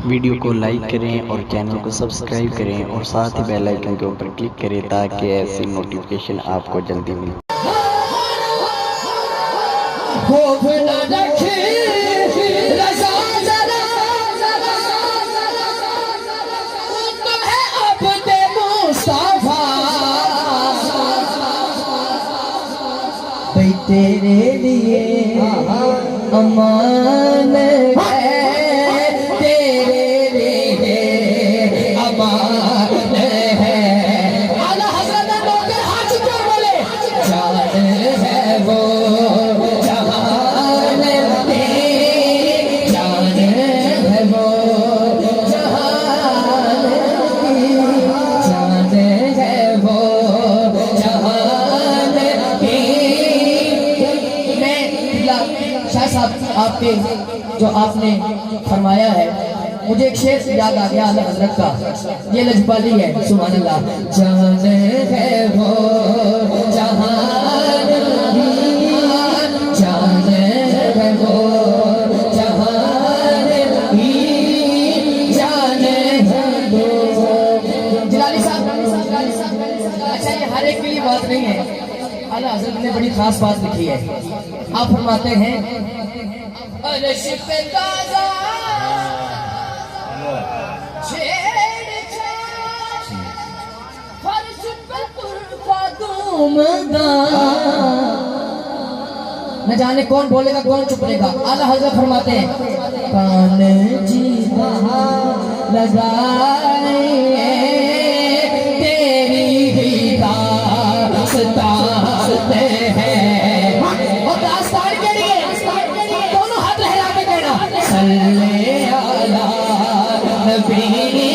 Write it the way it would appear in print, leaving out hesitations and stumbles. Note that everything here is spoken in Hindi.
वीडियो को लाइक करें और चैनल को सब्सक्राइब करें और साथ ही बेल आइकन के ऊपर क्लिक करें ताकि ऐसी नोटिफिकेशन आपको जल्दी मिले। तेरे लिए अमान है, तेरे लिए अमान है। आला हज़रत नौकर हाथ ऊपर बोले, जान है वो जहान पे, जान है वो जहान की, जान है वो जहान की। शाह साहब आपके जो आपने फरमाया है, मुझे एक शेर याद आ गया आला हज़रत का, ये लजपाली है। सुभान अल्लाह। जान है वो जहान, जान है वो जहान की, जान है वो। जलाली साहब, अच्छा ये हर एक के लिए बात नहीं है, आला हज़रत ने बड़ी खास बात लिखी है। आप फरमाते हैं, अर्श पे ताज़ा छेड़छाड़, फर्श पे तुरफा दूमदार। न जाने कौन बोलेगा कौन चुप रहेगा। आला हज़रत फरमाते हैं, कान जी लगाए तेरी ही दास्तान है, और दास्तान के लिए दोनों हाथ लहरा के कहना, सल्ले अला नबी